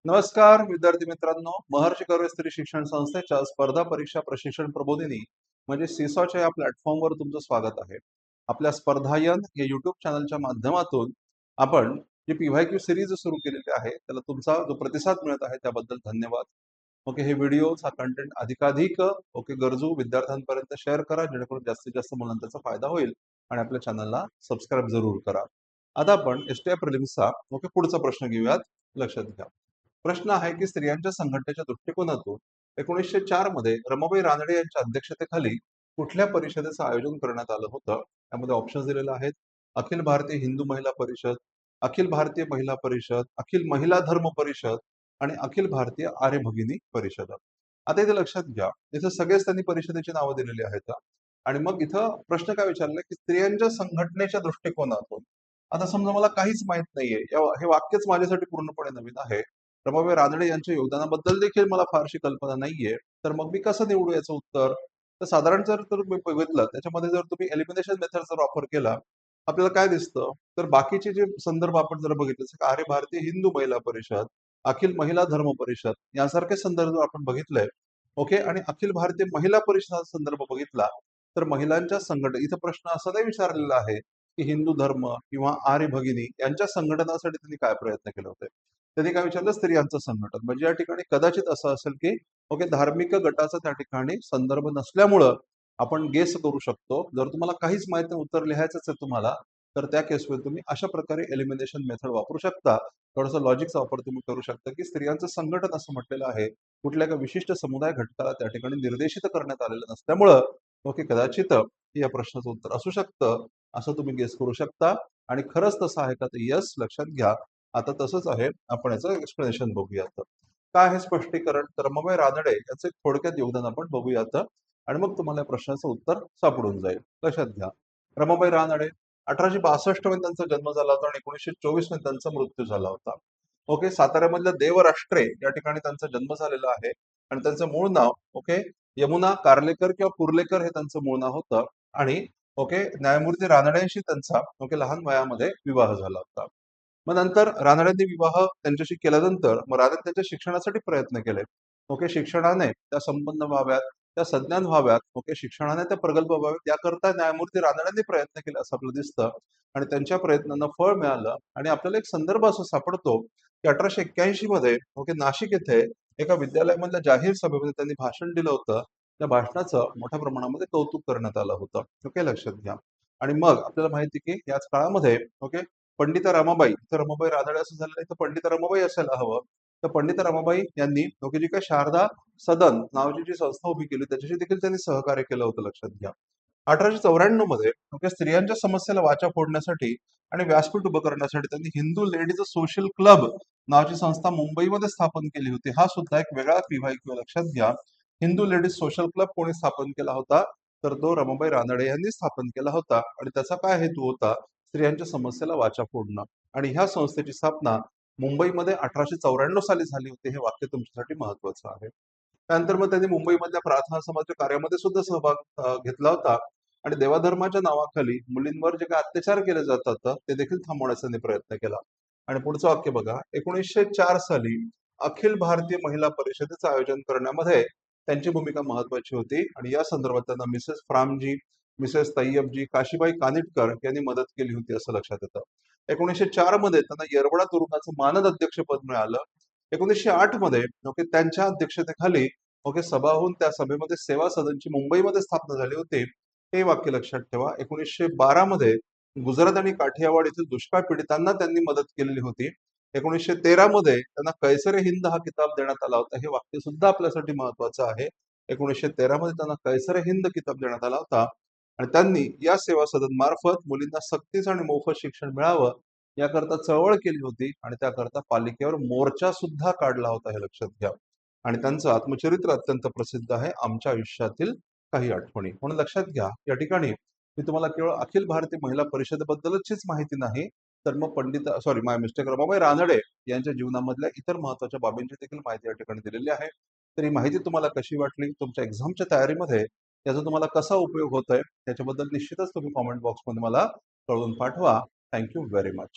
नमस्कार विद्यार्थी मित्रांनो, महर्षी कर्वे स्त्री शिक्षण संस्थेच्या स्पर्धा परीक्षा प्रशिक्षण प्रबोधिनी म्हणजे सीसॉच्या या प्लॅटफॉर्मवर तुमचं स्वागत आहे. आपल्या स्पर्धायन या युट्यूब चॅनलच्या माध्यमातून आपण जी पीवायक्यू सिरीज सुरू केलेली आहे त्याला तुमचा जो प्रतिसाद मिळत आहे त्याबद्दल धन्यवाद. ओके, हे व्हिडिओ हा कंटेंट अधिकाधिक गरजू विद्यार्थ्यांपर्यंत शेअर करा जेणेकरून जास्तीत जास्त मुलांना त्याचा फायदा होईल आणि आपल्या चॅनलला सबस्क्राईब जरूर करा. आता आपण एसटीआय प्रिलिम्सचा पुढचा प्रश्न घेऊयात. लक्षात घ्या. प्रश्न आहे की स्त्रियांच्या संघटनेच्या दृष्टिकोनातून 1904 मध्ये रमाबाई रानडे यांच्या अध्यक्षतेखाली कुठल्या परिषदेचं आयोजन करण्यात आलं होतं? त्यामध्ये ऑप्शन्स दिलेले आहेत. अखिल भारतीय हिंदू महिला परिषद, अखिल भारतीय महिला परिषद, अखिल महिला धर्म परिषद आणि अखिल भारतीय आर्य भगिनी परिषद. आता इथे लक्षात घ्या, इथं सगळेच त्यांनी परिषदेची नावं दिलेली आहेत. आणि मग इथं प्रश्न काय विचारलाय की स्त्रियांच्या संघटनेच्या दृष्टिकोनातून. आता समजा मला काहीच माहित नाहीये, हे वाक्यच माझ्यासाठी पूर्णपणे नवीन आहे. रमाबाई रानडे यांच्या योगदानाबद्दल देखील मला फारशी कल्पना नाहीये, तर मग मी कसं निवडू याचं उत्तर? तर साधारण जर तुम्ही बघितलं त्याच्यामध्ये जर तुम्ही एलिमिनेशन मेथडचा वापर केला, आपल्याला काय दिसतं? तर बाकीचे जे संदर्भ आपण जर बघितले जसं आर्य भारतीय हिंदू महिला परिषद, अखिल महिला धर्म परिषद यासारखे संदर्भ आपण बघितले. ओके, आणि अखिल भारतीय महिला परिषदाचा संदर्भ बघितला तर महिलांच्या इथं प्रश्न असा नाही विचारलेला आहे की हिंदू धर्म किंवा आर्य भगिनी यांच्या संघटनासाठी त्यांनी काय प्रयत्न केले होते. त्यांनी काय विचारलं? स्त्रियांचं संघटन. म्हणजे या ठिकाणी कदाचित असं असेल की धार्मिक गटाचा त्या ठिकाणी संदर्भ नसल्यामुळं आपण गेस करू शकतो. जर तुम्हाला काहीच माहित नाही, उत्तर लिहायचंच आहे तुम्हाला, तर त्या केसमध्ये तुम्ही अशा प्रकारे एलिमिनेशन मेथड वापरू शकता. थोडासा लॉजिकचा वापर तुम्ही करू शकता की स्त्रियांचं संघटन असं म्हटलेलं आहे, कुठल्या एका विशिष्ट समुदाय घटकाला त्या ठिकाणी निर्देशित करण्यात आलेलं नसल्यामुळं कदाचित या प्रश्नाचं उत्तर असू शकतं, असं तुम्ही गेस करू शकता. आणि खरंच तसं आहे का? तर यस, लक्षात घ्या. आता तसंच आहे, आपण याचं एक्सप्लेनेशन बघूयात. काय आहे स्पष्टीकरण? तर रमाबाई रानडे याचं एक थोडक्यात योगदान आपण बघूयात आणि मग तुम्हाला या प्रश्नाचं उत्तर सापडून जाईल. लक्षात घ्या, रमाबाई रानडे 1862 मध्ये त्यांचा जन्म झाला होता आणि 1924 मध्ये त्यांचा मृत्यू झाला होता. ओके, साताऱ्यामधल्या देवराष्ट्रे या ठिकाणी त्यांचा जन्म झालेला आहे आणि त्यांचं मूळ नाव यमुना कार्लेकर किंवा कुर्लेकर हे त्यांचं मूळ नाव होतं. आणि न्यायमूर्ती रानडेंशी त्यांचा लहान वयामध्ये विवाह झाला होता. मग नंतर रानडेंनी विवाह त्यांच्याशी केल्यानंतर मग रानडे त्यांच्या शिक्षणासाठी प्रयत्न केले. शिक्षणाने त्या संपन्न व्हाव्यात, त्या सज्ञान व्हाव्यात, शिक्षणाने त्या प्रगल्भ व्हाव्यात याकरता न्यायमूर्ती रानडेंनी प्रयत्न केले असं आपलं दिसतं. आणि त्यांच्या प्रयत्नांना फळ मिळालं आणि आपल्याला एक संदर्भ असा सापडतो की 1881 मध्ये नाशिक येथे एका विद्यालयामधल्या जाहीर सभेमध्ये त्यांनी भाषण दिलं होतं. त्या भाषणाचं मोठ्या प्रमाणामध्ये कौतुक करण्यात आलं होतं. लक्षात घ्या. आणि मग आपल्याला माहिती की याच काळामध्ये पंडिता रमाबाई, तर रमाबाई रानडे असं झालेलं आहे, तर पंडिता रमाबाई असायला हवं. तर पंडिता रमाबाई यांनी जी काही शारदा सदन नावाची जी संस्था उभी केली त्याच्याशी देखील त्यांनी सहकार्य केलं होतं. लक्षात घ्या. 1894 मध्ये स्त्रियांच्या समस्येला वाचा फोडण्यासाठी आणि व्यासपीठ उभं करण्यासाठी त्यांनी हिंदू लेडीज सोशल क्लब नावाची संस्था मुंबईमध्ये स्थापन केली होती. हा सुद्धा एक वेगळा पीवायक्यू. लक्षात घ्या, हिंदू लेडीज सोशल क्लब कोणी स्थापन केला होता? तर तो रमाबाई रानडे यांनी स्थापन केला होता. आणि त्याचा काय हेतू होता? स्त्रियांच्या समस्येला वाचा फोडणं. आणि ह्या संस्थेची स्थापना मुंबईमध्ये 1894 साली झाली होती. हे वाक्य तुमच्यासाठी महत्वाचं आहे. त्यानंतर मग त्यांनी मुंबईमधल्या प्रार्थना समाजाच्या कार्यामध्ये सुद्धा सहभाग घेतला होता. आणि देवाधर्माच्या नावाखाली मुलींवर जे काही अत्याचार केले जातात ते देखील थांबवण्याचा त्यांनी प्रयत्न केला. आणि पुढचं वाक्य बघा, 1904 साली अखिल भारतीय महिला परिषदेचं आयोजन करण्यामध्ये त्यांची भूमिका महत्वाची होती. आणि या संदर्भात त्यांना मिसेस फ्रामजी, मिसेस तय्यबजी, काशीबाई कानिटकर यांनी मदत केली होती असं लक्षात येतं. 1904 मध्ये त्यांना येरवडा तुरुंगाचं मानद अध्यक्षपद मिळालं. 1908 मध्ये त्यांच्या अध्यक्षतेखाली सभा होऊन त्या सभेमध्ये सेवा सदनची मुंबईमध्ये स्थापना झाली होती. हे वाक्य लक्षात ठेवा. 1912 मध्ये गुजरात आणि काठियावाड येथील दुष्काळ पीडितांना त्यांनी मदत केलेली होती. 1913 मध्ये त्यांना कैसर हिंद हा किताब देण्यात आला होता. हे वाक्य सुद्धा आपल्यासाठी महत्वाचं आहे. 1913 मध्ये त्यांना कैसर हिंद किताब देण्यात आला होता. आणि त्यांनी या सेवा सदन मार्फत मुलींना सक्तीचं आणि मोफत शिक्षण मिळावं याकरता चळवळ केली होती. आणि त्याकरता पालिकेवर मोर्चा सुद्धा काढला होता. हे लक्षात घ्या. आणि त्यांचं आत्मचरित्र अत्यंत प्रसिद्ध आहे, आमच्या आयुष्यातील काही आठवणी. म्हणून लक्षात घ्या, या ठिकाणी मी तुम्हाला केवळ अखिल भारतीय महिला परिषदेबद्दलचीच माहिती नाही, तर मग माय मिस्टेक, रमाबाई रानडे यांच्या जीवनामधल्या इतर महत्वाच्या बाबींची देखील माहिती या ठिकाणी दिलेली आहे. तर ही माहिती तुम्हाला कशी वाटली? तुमच्या एक्झामच्या तयारीमध्ये याचा तुम्हाला कसा उपयोग होतोय? त्याच्याबद्दल निश्चितच तुम्ही कॉमेंट बॉक्समध्ये मला कळवून पाठवा. Thank you very much.